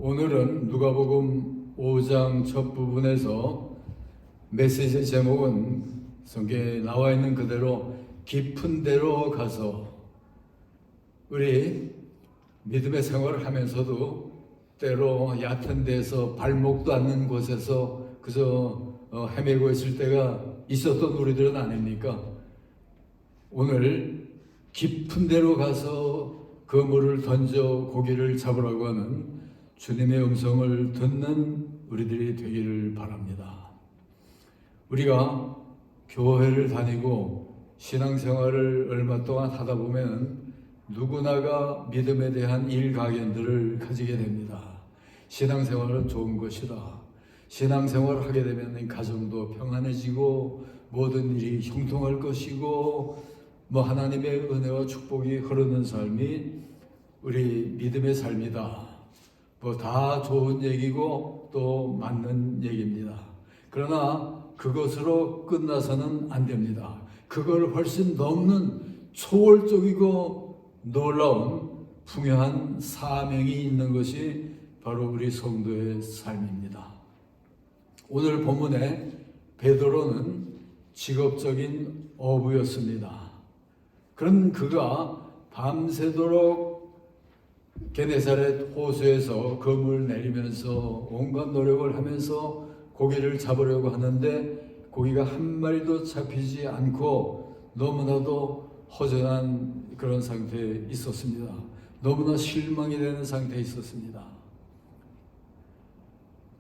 오늘은 누가복음 5장 첫 부분에서 메시지 제목은 성경에 나와 있는 그대로 깊은 데로 가서, 우리 믿음의 생활을 하면서도 때로 얕은 데서 발목도 않는 곳에서 그저 헤매고 있을 때가 있었던 우리들은 아닙니까? 오늘 깊은 데로 가서 그물을 던져 고기를 잡으라고 하는 주님의 음성을 듣는 우리들이 되기를 바랍니다. 우리가 교회를 다니고 신앙생활을 얼마 동안 하다 보면 누구나가 믿음에 대한 일가견들을 가지게 됩니다. 신앙생활은 좋은 것이다. 신앙생활을 하게 되면 가정도 평안해지고 모든 일이 형통할 것이고 하나님의 은혜와 축복이 흐르는 삶이 우리 믿음의 삶이다. 다 좋은 얘기고 또 맞는 얘기입니다. 그러나 그것으로 끝나서는 안 됩니다. 그걸 훨씬 넘는 초월적이고 놀라운 풍요한 사명이 있는 것이 바로 우리 성도의 삶입니다. 오늘 본문에 베드로는 직업적인 어부였습니다. 그런 그가 밤새도록 게네사렛 호수에서 그물 내리면서 온갖 노력을 하면서 고기를 잡으려고 하는데 고기가 한 마리도 잡히지 않고 너무나도 허전한 그런 상태에 있었습니다. 너무나 실망이 되는 상태에 있었습니다.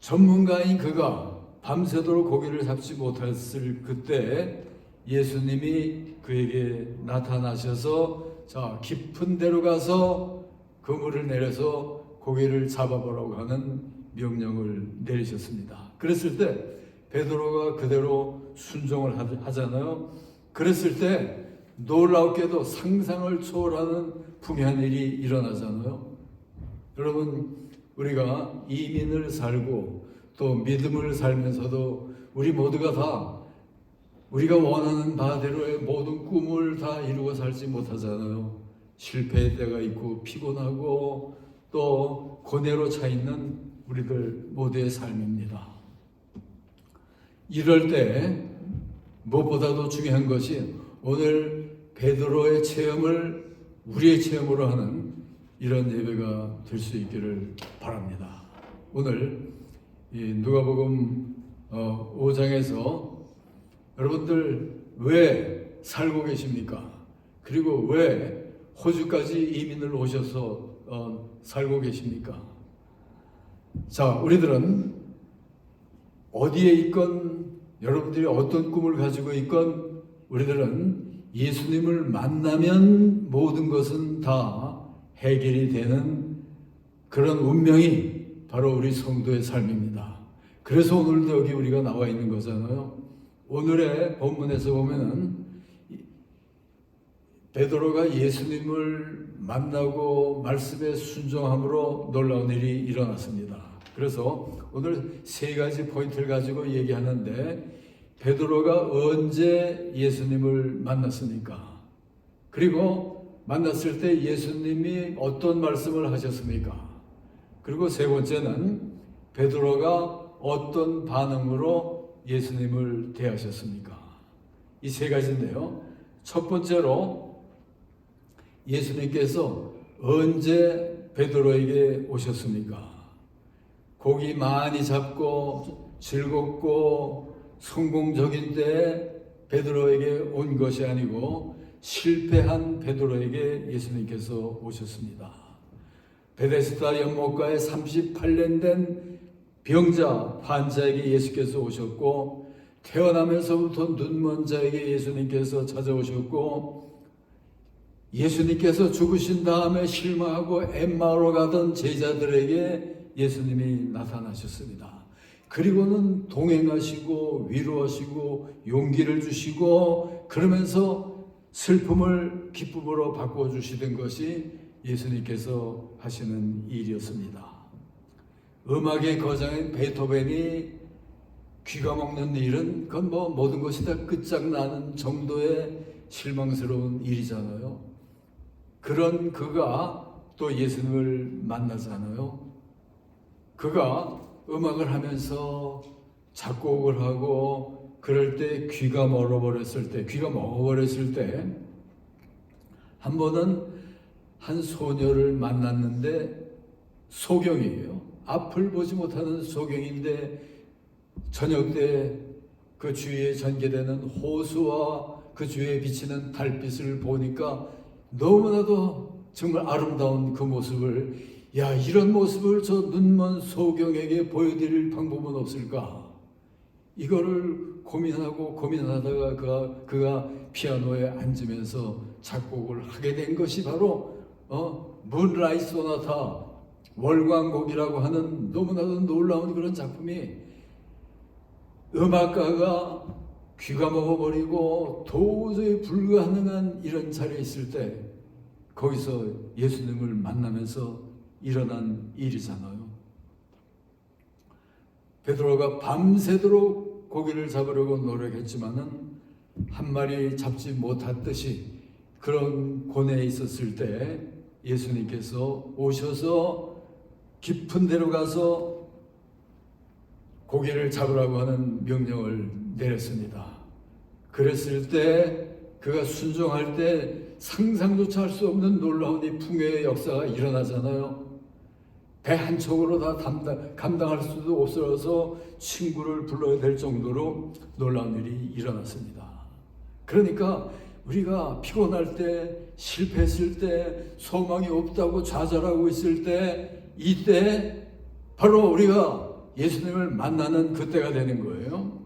전문가인 그가 밤새도록 고기를 잡지 못했을 그때 예수님이 그에게 나타나셔서 깊은 데로 가서 그물을 내려서 고기를 잡아보라고 하는 명령을 내리셨습니다. 그랬을 때 베드로가 그대로 순종을 하잖아요. 그랬을 때 놀랍게도 상상을 초월하는 풍요한 일이 일어나잖아요. 여러분, 우리가 이민을 살고 또 믿음을 살면서도 우리 모두가 다 우리가 원하는 바대로의 모든 꿈을 다 이루어 살지 못하잖아요. 실패의 때가 있고 피곤하고 또 고뇌로 차 있는 우리들 모두의 삶입니다. 이럴 때 무엇보다도 중요한 것이 오늘 베드로의 체험을 우리의 체험으로 하는 이런 예배가 될 수 있기를 바랍니다. 오늘 누가복음 5장에서 여러분들 왜 살고 계십니까? 그리고 왜 호주까지 이민을 오셔서 살고 계십니까? 우리들은 어디에 있건 여러분들이 어떤 꿈을 가지고 있건 우리들은 예수님을 만나면 모든 것은 다 해결이 되는 그런 운명이 바로 우리 성도의 삶입니다. 그래서 오늘도 여기 우리가 나와 있는 거잖아요. 오늘의 본문에서 보면은 베드로가 예수님을 만나고 말씀에 순종함으로 놀라운 일이 일어났습니다. 그래서 오늘 세 가지 포인트를 가지고 얘기하는데, 베드로가 언제 예수님을 만났습니까? 그리고 만났을 때 예수님이 어떤 말씀을 하셨습니까? 그리고 세 번째는 베드로가 어떤 반응으로 예수님을 대하셨습니까? 이 세 가지인데요. 첫 번째로 예수님께서 언제 베드로에게 오셨습니까? 고기 많이 잡고 즐겁고 성공적인 때 베드로에게 온 것이 아니고 실패한 베드로에게 예수님께서 오셨습니다. 베데스다 연못가에 38년 된 병자 환자에게 예수께서 오셨고, 태어나면서부터 눈먼 자에게 예수님께서 찾아오셨고, 예수님께서 죽으신 다음에 실망하고 엠마오로 가던 제자들에게 예수님이 나타나셨습니다. 그리고는 동행하시고 위로하시고 용기를 주시고 그러면서 슬픔을 기쁨으로 바꿔주시던 것이 예수님께서 하시는 일이었습니다. 음악의 거장인 베토벤이 귀가 먹는 일은 그건 모든 것이 다 끝장나는 정도의 실망스러운 일이잖아요. 그런 그가 또 예수님을 만나잖아요. 그가 음악을 하면서 작곡을 하고 그럴 때 귀가 먹어버렸을 때 한 번은 한 소녀를 만났는데 소경이에요. 앞을 보지 못하는 소경인데 저녁 때 그 주위에 전개되는 호수와 그 주위에 비치는 달빛을 보니까 너무나도 정말 아름다운 그 모습을, 야, 이런 모습을 저 눈먼 소경에게 보여드릴 방법은 없을까? 이거를 고민하다가 그가 피아노에 앉으면서 작곡을 하게 된 것이 바로 문라이트 소나타, 월광곡이라고 하는 너무나도 놀라운 그런 작품이, 음악가가 귀가 먹어버리고 도저히 불가능한 이런 자리에 있을 때 거기서 예수님을 만나면서 일어난 일이잖아요. 베드로가 밤새도록 고기를 잡으려고 노력했지만은 한 마리 잡지 못했듯이 그런 고뇌에 있었을 때 예수님께서 오셔서 깊은 데로 가서 고기를 잡으라고 하는 명령을 내렸습니다. 그랬을 때 그가 순종할 때 상상조차 할 수 없는 놀라운 이 풍요의 역사가 일어나잖아요. 배 한 척으로 다 감당할 수도 없어서 친구를 불러야 될 정도로 놀라운 일이 일어났습니다. 그러니까 우리가 피곤할 때, 실패했을 때, 소망이 없다고 좌절하고 있을 때, 이때 바로 우리가 예수님을 만나는 그때가 되는 거예요.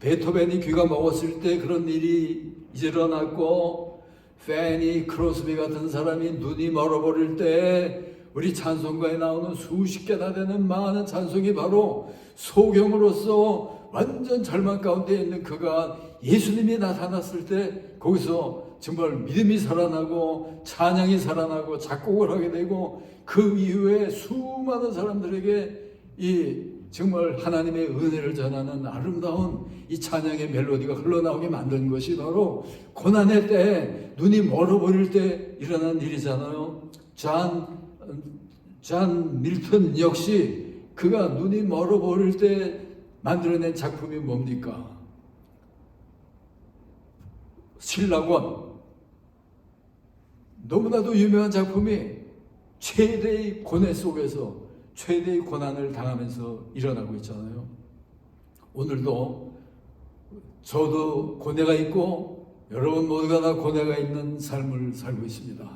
베토벤이 귀가 먹었을 때 그런 일이 일어났고, 페니 크로스비 같은 사람이 눈이 멀어버릴 때 우리 찬송가에 나오는 수십 개나 되는 많은 찬송이 바로 소경으로서 완전 절망 가운데 있는 그가 예수님이 나타났을 때 거기서 정말 믿음이 살아나고 찬양이 살아나고 작곡을 하게 되고, 그 이후에 수많은 사람들에게 이 정말 하나님의 은혜를 전하는 아름다운 이 찬양의 멜로디가 흘러나오게 만든 것이 바로 고난의 때, 눈이 멀어버릴 때 일어난 일이잖아요. 존 밀턴 역시 그가 눈이 멀어버릴 때 만들어낸 작품이 뭡니까? 신라권. 너무나도 유명한 작품이 최대의 고뇌 속에서 최대의 고난을 당하면서 일어나고 있잖아요. 오늘도 저도 고뇌가 있고 여러분 모두가 다 고뇌가 있는 삶을 살고 있습니다.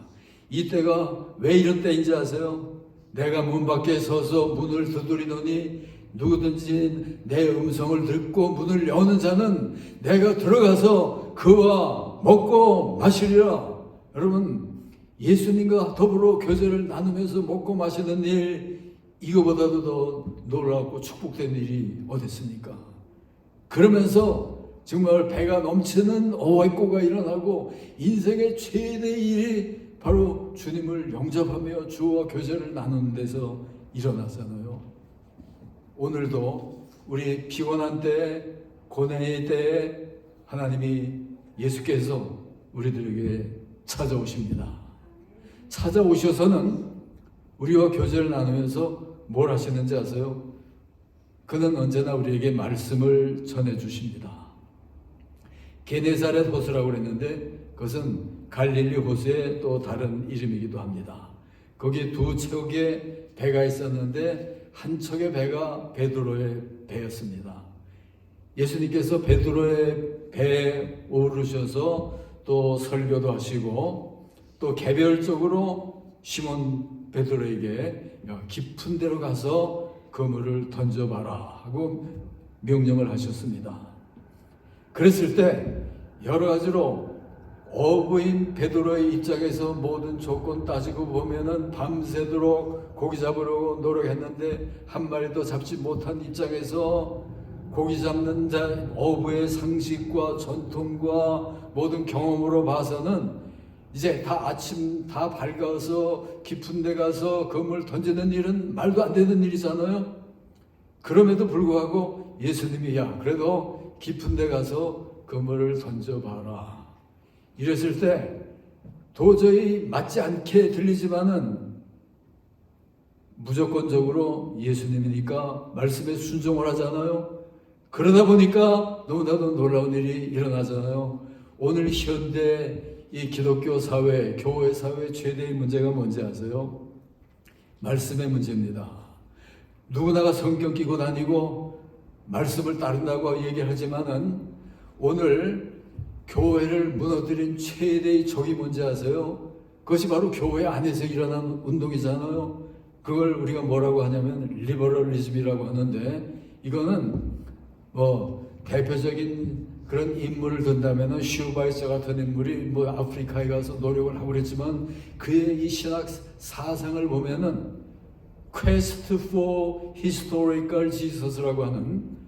이때가 왜 이런 때인지 아세요? 내가 문 밖에 서서 문을 두드리노니 누구든지 내 음성을 듣고 문을 여는 자는 내가 들어가서 그와 먹고 마시리라. 여러분, 예수님과 더불어 교제를 나누면서 먹고 마시는 일, 이거보다도 더 놀랍고 축복된 일이 어디 있습니까? 그러면서 정말 배가 넘치는 어와이꼬가 일어나고 인생의 최대의 일이 바로 주님을 영접하며 주와 교제를 나누는 데서 일어나잖아요. 오늘도 우리 피곤한 때, 고뇌의 때에 하나님이, 예수께서 우리들에게 찾아오십니다. 찾아오셔서는 우리와 교제를 나누면서 뭘 하시는지 아세요? 그는 언제나 우리에게 말씀을 전해주십니다. 게네사렛 호수라고 그랬는데 그것은 갈릴리 호수의 또 다른 이름이기도 합니다. 거기 두 척의 배가 있었는데 한 척의 배가 베드로의 배였습니다. 예수님께서 베드로의 배에 오르셔서 또 설교도 하시고 또 개별적으로 시몬 베드로에게 깊은 데로 가서 그물을 던져봐라 하고 명령을 하셨습니다. 그랬을 때 여러 가지로 어부인 베드로의 입장에서 모든 조건 따지고 보면은 밤새도록 고기 잡으려고 노력했는데 한 마리도 잡지 못한 입장에서 고기 잡는 자 어부의 상식과 전통과 모든 경험으로 봐서는 이제 아침 다 밝아서 깊은 데 가서 그물 던지는 일은 말도 안 되는 일이잖아요. 그럼에도 불구하고 예수님이 그래도 깊은 데 가서 그물을 던져봐라 이랬을 때 도저히 맞지 않게 들리지만은 무조건적으로 예수님이니까 말씀에 순종을 하잖아요. 그러다 보니까 너무나도 놀라운 일이 일어나잖아요. 오늘 현대 이 기독교 사회, 교회 사회 최대의 문제가 뭔지 아세요? 말씀의 문제입니다. 누구나가 성경 끼고 다니고 말씀을 따른다고 얘기하지만은 오늘 교회를 무너뜨린 최대의 적이 뭔지 아세요? 그것이 바로 교회 안에서 일어난 운동이잖아요. 그걸 우리가 뭐라고 하냐면 리버럴리즘이라고 하는데, 이거는 대표적인 그런 인물을 든다면은 슈바이처 같은 인물이 아프리카에 가서 노력을 하고 그랬지만, 그의 이 신학 사상을 보면은 Quest for Historical Jesus라고 하는,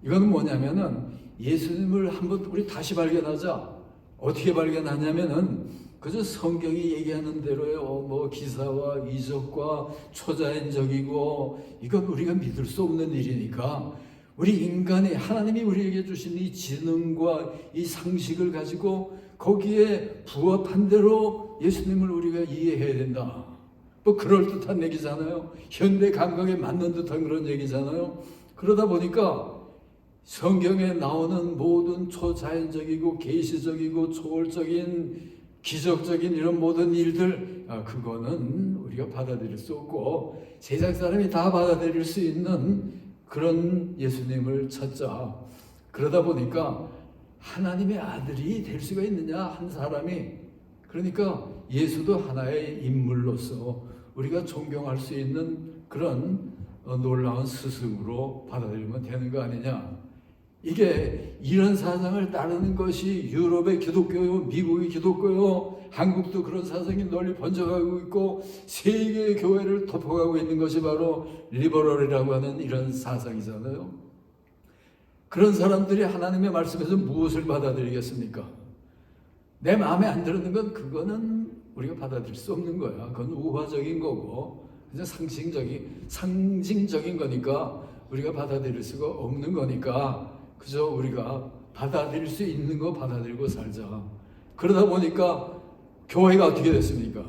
이거는 뭐냐면은 예수님을 한번 우리 다시 발견하자. 어떻게 발견하냐면은 그저 성경이 얘기하는 대로요. 기사와 이적과 초자연적이고, 이건 우리가 믿을 수 없는 일이니까 우리 인간이, 하나님이 우리에게 주신 이 지능과 이 상식을 가지고 거기에 부합한 대로 예수님을 우리가 이해해야 된다. 그럴듯한 얘기잖아요. 현대 감각에 맞는 듯한 그런 얘기잖아요. 그러다 보니까 성경에 나오는 모든 초자연적이고 계시적이고 초월적인 기적적인 이런 모든 일들, 그거는 우리가 받아들일 수 없고 세상 사람이 다 받아들일 수 있는 그런 예수님을 찾자. 그러다 보니까 하나님의 아들이 될 수가 있느냐, 한 사람이. 그러니까 예수도 하나의 인물로서 우리가 존경할 수 있는 그런 놀라운 스승으로 받아들이면 되는 거 아니냐. 이게 이런 사상을 따르는 것이 유럽의 기독교요, 미국의 교회요, 한국도 그런 사상이 널리 번져가고 있고 세계의 교회를 덮어가고 있는 것이 바로 리버럴이라고 하는 이런 사상이잖아요. 그런 사람들이 하나님의 말씀에서 무엇을 받아들이겠습니까? 내 마음에 안 드는 건 그거는 우리가 받아들일 수 없는 거야. 그건 우화적인 거고 그냥 상징적인 거니까 우리가 받아들일 수가 없는 거니까 그저 우리가 받아들일 수 있는 거 받아들이고 살자. 그러다 보니까 교회가 어떻게 됐습니까?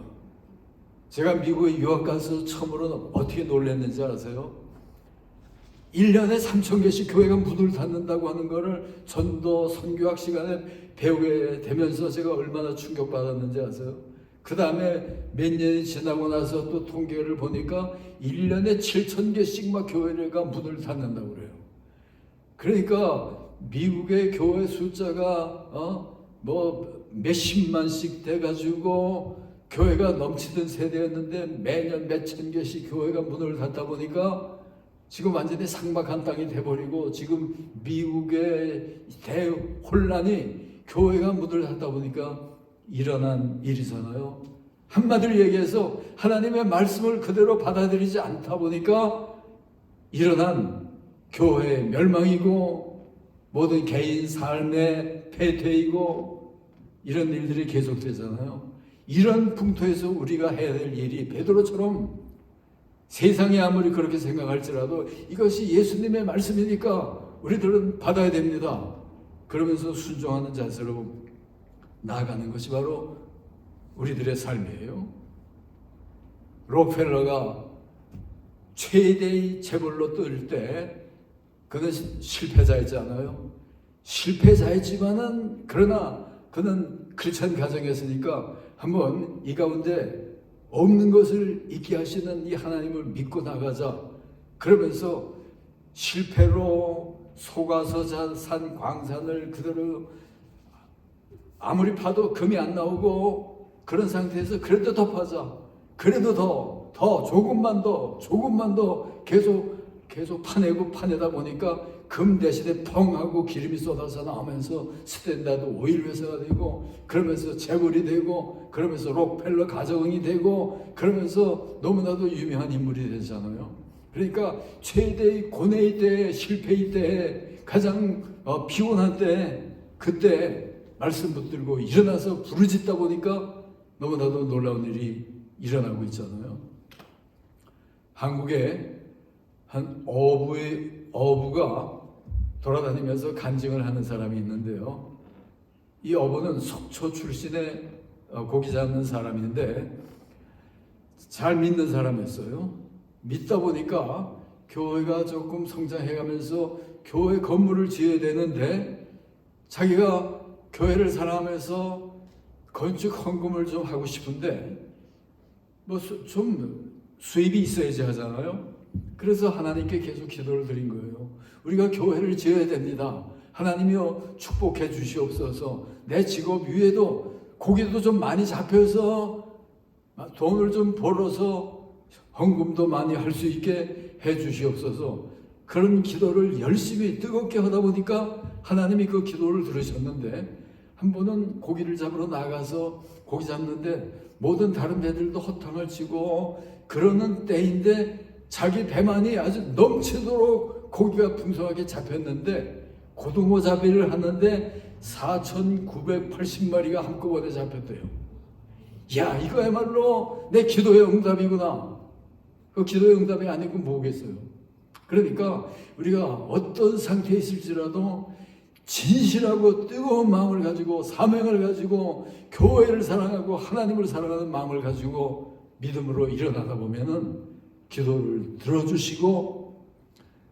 제가 미국에 유학 가서 처음으로 어떻게 놀랐는지 아세요? 1년에 3,000개씩 교회가 문을 닫는다고 하는 거를 전도 선교학 시간에 배우게 되면서 제가 얼마나 충격받았는지 아세요? 그 다음에 몇 년이 지나고 나서 또 통계를 보니까 1년에 7,000개씩 막 교회가 문을 닫는다고 그래요. 그러니까 미국의 교회 숫자가 몇십만씩 돼가지고 교회가 넘치던 세대였는데 매년 몇천 개씩 교회가 문을 닫다 보니까 지금 완전히 삭막한 땅이 돼버리고 지금 미국의 대혼란이 교회가 문을 닫다 보니까 일어난 일이잖아요. 한마디로 얘기해서 하나님의 말씀을 그대로 받아들이지 않다 보니까 일어난 교회의 멸망이고 모든 개인 삶의 패퇴이고 이런 일들이 계속되잖아요. 이런 풍토에서 우리가 해야 될 일이 베드로처럼 세상이 아무리 그렇게 생각할지라도 이것이 예수님의 말씀이니까 우리들은 받아야 됩니다. 그러면서 순종하는 자세로 나아가는 것이 바로 우리들의 삶이에요. 록펠러가 최대의 재벌로 뜰 때 그는 실패자였잖아요. 실패자였지만은 그러나 그는 크리스천 가정이었으니까 한번 이 가운데 없는 것을 있게 하시는 이 하나님을 믿고 나가자. 그러면서 실패로 속아서 산 광산을 그대로 아무리 파도 금이 안 나오고 그런 상태에서 그래도 더 파자. 그래도 더 조금만 더 계속 파내다 보니까 금 대신에 펑 하고 기름이 쏟아져 나오면서 스탠다드 오일 회사가 되고 그러면서 재벌이 되고 그러면서 록펠러 가정이 되고 그러면서 너무나도 유명한 인물이 되잖아요. 그러니까 최대의 고뇌의 때, 실패의 때, 가장 피곤한 때, 그때 말씀 붙들고 일어나서 부르짖다 보니까 너무나도 놀라운 일이 일어나고 있잖아요. 한국에 한 어부가 돌아다니면서 간증을 하는 사람이 있는데요. 이 어부는 속초 출신의 고기 잡는 사람인데 잘 믿는 사람이었어요. 믿다 보니까 교회가 조금 성장해가면서 교회 건물을 지어야 되는데 자기가 교회를 사랑하면서 건축 헌금을 좀 하고 싶은데 좀 수입이 있어야지 하잖아요. 그래서 하나님께 계속 기도를 드린 거예요. 우리가 교회를 지어야 됩니다. 하나님이여 축복해 주시옵소서. 내 직업 위에도 고기도 좀 많이 잡혀서 돈을 좀 벌어서 헌금도 많이 할 수 있게 해 주시옵소서. 그런 기도를 열심히 뜨겁게 하다 보니까 하나님이 그 기도를 들으셨는데, 한 번은 고기를 잡으러 나가서 고기 잡는데 모든 다른 배들도 허탕을 치고 그러는 때인데 자기 배만이 아주 넘치도록 고기가 풍성하게 잡혔는데, 고등어 잡이를 하는데 4,980마리가 한꺼번에 잡혔대요. 야, 이거야말로 내 기도의 응답이구나. 그 기도의 응답이 아니고 뭐겠어요. 그러니까 우리가 어떤 상태에 있을지라도 진실하고 뜨거운 마음을 가지고, 사명을 가지고, 교회를 사랑하고 하나님을 사랑하는 마음을 가지고 믿음으로 일어나다 보면은 기도를 들어주시고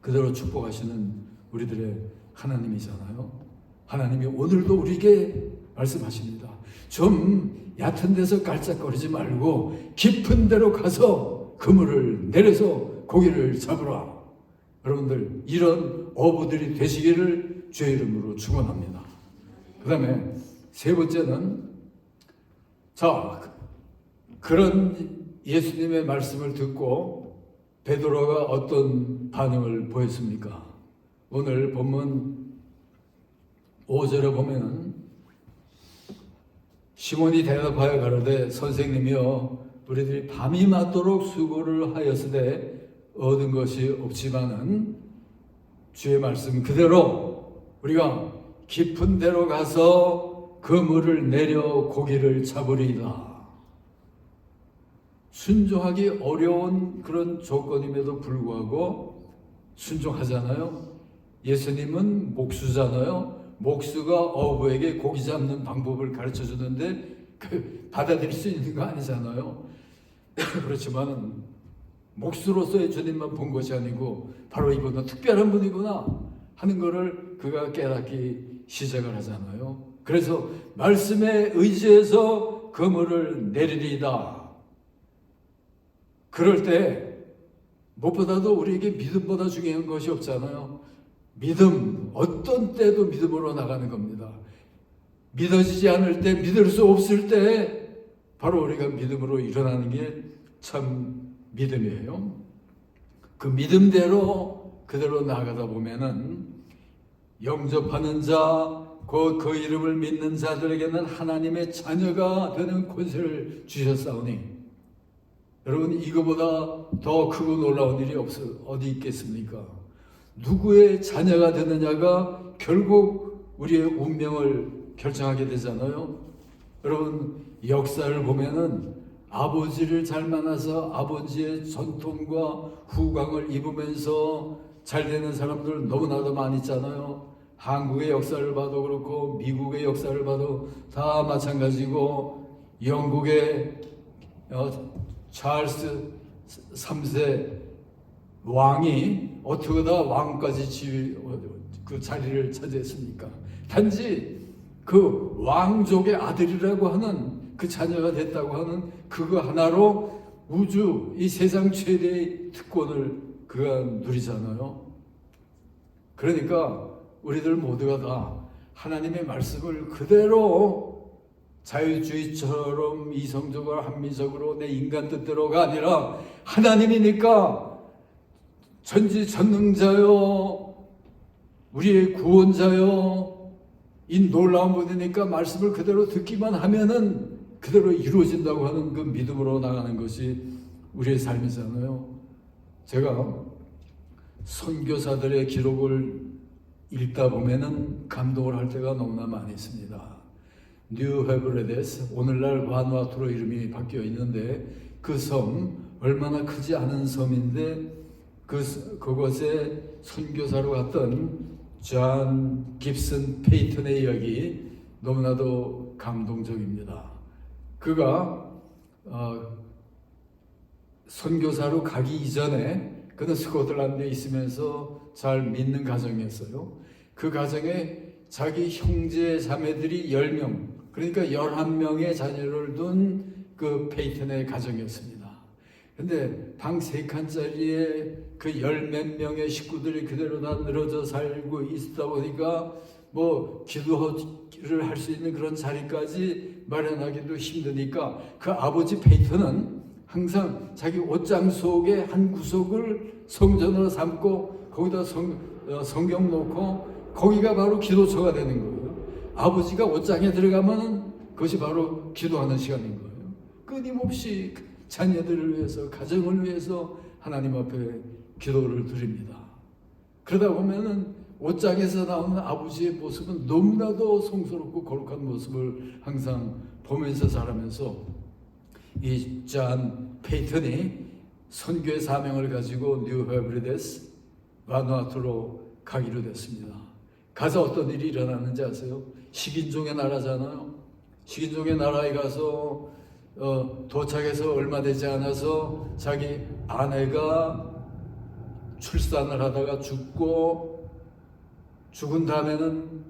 그대로 축복하시는 우리들의 하나님이잖아요. 하나님이 오늘도 우리에게 말씀하십니다. 좀 얕은 데서 깔짝거리지 말고 깊은 데로 가서 그물을 내려서 고기를 잡으라. 여러분들, 이런 어부들이 되시기를 주의 이름으로 축원합니다. 그 다음에 세 번째는, 그런 예수님의 말씀을 듣고 베드로가 어떤 반응을 보였습니까? 오늘 본문 5절에 보면은 시몬이 대답하여 가로되 선생님이여 우리들이 밤이 맞도록 수고를 하였으되 얻은 것이 없지만은 주의 말씀 그대로 우리가 깊은 데로 가서 그물을 내려 고기를 잡으리이다. 순종하기 어려운 그런 조건임에도 불구하고 순종하잖아요. 예수님은 목수잖아요. 목수가 어부에게 고기 잡는 방법을 가르쳐 주는데 받아들일 수 있는 거 아니잖아요. 그렇지만 목수로서의 주님만 본 것이 아니고 바로 이분은 특별한 분이구나 하는 것을 그가 깨닫기 시작을 하잖아요. 그래서 말씀에 의지해서 그물을 내리리이다. 그럴 때 무엇보다도 우리에게 믿음보다 중요한 것이 없잖아요. 믿음, 어떤 때도 믿음으로 나가는 겁니다. 믿어지지 않을 때, 믿을 수 없을 때 바로 우리가 믿음으로 일어나는 게 참 믿음이에요. 그 믿음대로 그대로 나가다 보면은 영접하는 자, 그 이름을 믿는 자들에게는 하나님의 자녀가 되는 권세를 주셨사오니, 여러분, 이거보다 더 크고 놀라운 일이 어디 있겠습니까? 누구의 자녀가 되느냐가 결국 우리의 운명을 결정하게 되잖아요. 여러분, 역사를 보면은 아버지를 잘 만나서 아버지의 전통과 후광을 입으면서 잘 되는 사람들 너무나도 많이 있잖아요. 한국의 역사를 봐도 그렇고 미국의 역사를 봐도 다 마찬가지고, 영국의 찰스 3세 왕이 어떻게 다 왕까지 그 자리를 차지했습니까? 단지 그 왕족의 아들이라고 하는 그 자녀가 됐다고 하는 그거 하나로 우주, 이 세상 최대의 특권을 그가 누리잖아요. 그러니까 우리들 모두가 다 하나님의 말씀을 그대로 자유주의처럼 이성적으로 합리적으로 내 인간 뜻대로가 아니라 하나님이니까 전지전능자요, 우리의 구원자요, 이 놀라운 분이니까 말씀을 그대로 듣기만 하면은 그대로 이루어진다고 하는 그 믿음으로 나가는 것이 우리의 삶이잖아요. 제가 선교사들의 기록을 읽다 보면은 감동을 할 때가 너무나 많이 있습니다. 뉴 헤브레데스, 오늘날 바누아투로 이름이 바뀌어 있는데 그 섬 얼마나 크지 않은 섬인데 그곳에 선교사로 갔던 존 깁슨 페이턴의 이야기 너무나도 감동적입니다. 그가 선교사로 가기 이전에 그는 스코틀랜드에 있으면서 잘 믿는 가정이었어요. 그 가정에 자기 형제 자매들이 10명, 그러니까 11명의 자녀를 둔 그 페이턴의 가정이었습니다. 근데 방 3칸짜리에 그 10몇 명의 식구들이 그대로 다 늘어져 살고 있다 보니까 뭐 기도를 할 수 있는 그런 자리까지 마련하기도 힘드니까 그 아버지 페이턴은 항상 자기 옷장 속에 한 구석을 성전으로 삼고 거기다 성경 놓고 거기가 바로 기도처가 되는 거예요. 아버지가 옷장에 들어가면 그것이 바로 기도하는 시간인 거예요. 끊임없이 자녀들을 위해서, 가정을 위해서 하나님 앞에 기도를 드립니다. 그러다 보면은 옷장에서 나오는 아버지의 모습은 너무나도 성스럽고 거룩한 모습을 항상 보면서 자라면서 이 존 페이턴이 선교의 사명을 가지고 뉴 헤브리데스 바누아투로 가기로 됐습니다. 가서 어떤 일이 일어났는지 아세요? 식인종의 나라잖아요. 식인종의 나라에 가서 도착해서 얼마 되지 않아서 자기 아내가 출산을 하다가 죽은 다음에는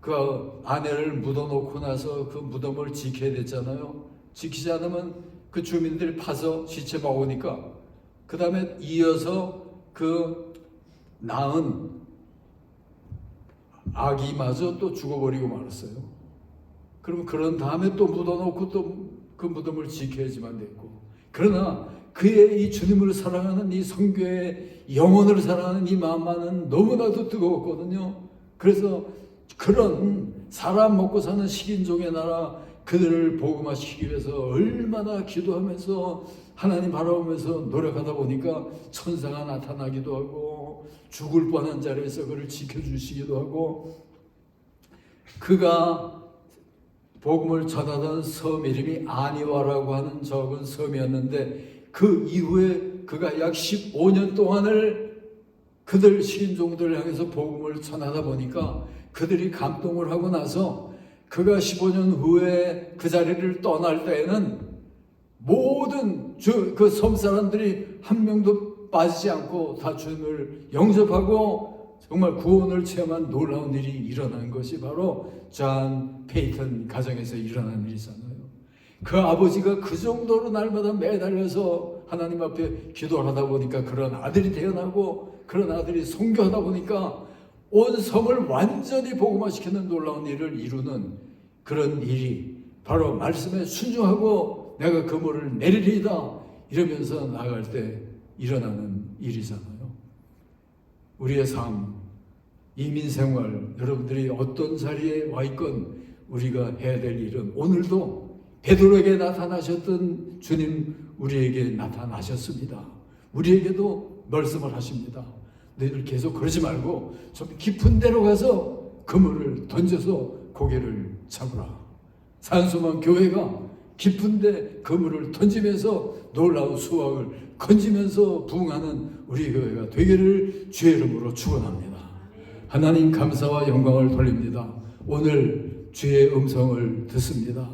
그 아내를 묻어놓고 나서 그 무덤을 지켜야 됐잖아요. 지키지 않으면 그 주민들이 파서 시체 먹으니까 그 다음에 이어서 그 낳은 아기마저 또 죽어버리고 말았어요. 그러면 그런 다음에 또 묻어놓고 또 그 무덤을 지켜야지만 됐고, 그러나 그의 이 주님을 사랑하는 이 성교의 영혼을 사랑하는 이 마음만은 너무나도 뜨거웠거든요. 그래서 그런 사람 먹고 사는 식인종의 나라 그들을 복음화시키기 위해서 얼마나 기도하면서 하나님 바라보면서 노력하다 보니까 천사가 나타나기도 하고 죽을 뻔한 자리에서 그를 지켜주시기도 하고, 그가 복음을 전하던 섬 이름이 아니와라고 하는 적은 섬이었는데 그 이후에 그가 약 15년 동안을 그들 식인종들을 향해서 복음을 전하다 보니까 그들이 감동을 하고 나서 그가 15년 후에 그 자리를 떠날 때에는 모든 그 섬 사람들이 한 명도 빠지지 않고 다 주님을 영접하고 정말 구원을 체험한 놀라운 일이 일어난 것이 바로 존 페이턴 가정에서 일어난 일이잖아요. 그 아버지가 그 정도로 날마다 매달려서 하나님 앞에 기도를 하다 보니까 그런 아들이 태어나고 그런 아들이 선교하다 보니까 온 섬을 완전히 복음화시키는 놀라운 일을 이루는 그런 일이 바로 말씀에 순종하고 내가 그물을 내리리이다 이러면서 나아갈 때 일어나는 일이잖아요. 우리의 삶, 이민생활, 여러분들이 어떤 자리에 와 있건 우리가 해야 될 일은 오늘도 베드로에게 나타나셨던 주님 우리에게 나타나셨습니다. 우리에게도 말씀을 하십니다. 너희들 계속 그러지 말고 좀 깊은 데로 가서 그물을 던져서 고개를 잡으라. 산소만 교회가 깊은데 그물을 던지면서 놀라운 수확을 건지면서 부흥하는 우리 교회가 되기를 주의 이름으로 축원합니다. 하나님 감사와 영광을 돌립니다. 오늘 주의 음성을 듣습니다.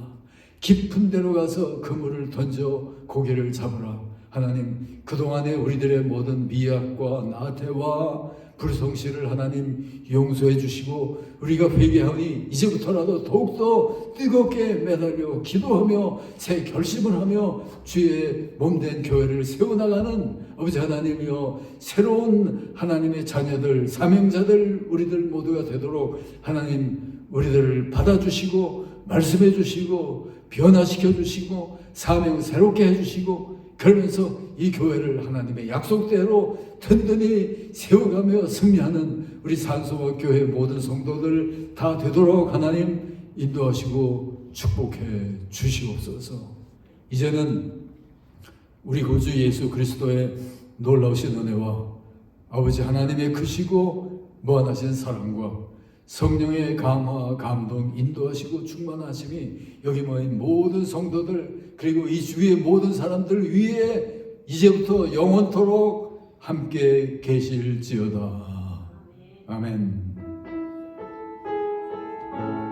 깊은 데로 가서 그물을 던져 고개를 잡으라. 하나님 그동안에 우리들의 모든 미약과 나태와 불성실을 하나님 용서해 주시고 우리가 회개하니 이제부터라도 더욱더 뜨겁게 매달려 기도하며 새 결심을 하며 주의 몸된 교회를 세워나가는 아버지 하나님이여, 새로운 하나님의 자녀들, 사명자들 우리들 모두가 되도록 하나님 우리들을 받아주시고 말씀해 주시고 변화시켜 주시고 사명 새롭게 해주시고, 그러면서 이 교회를 하나님의 약속대로 든든히 세워가며 승리하는 우리 산소와 교회 모든 성도들 다 되도록 하나님 인도하시고 축복해 주시옵소서. 이제는 우리 구주 예수 그리스도의 놀라우신 은혜와 아버지 하나님의 크시고 무한하신 사랑과 성령의 감화, 감동, 인도하시고 충만하심이 여기 모인 모든 성도들 그리고 이 주위의 모든 사람들 위에 이제부터 영원토록 함께 계실지어다. 아멘.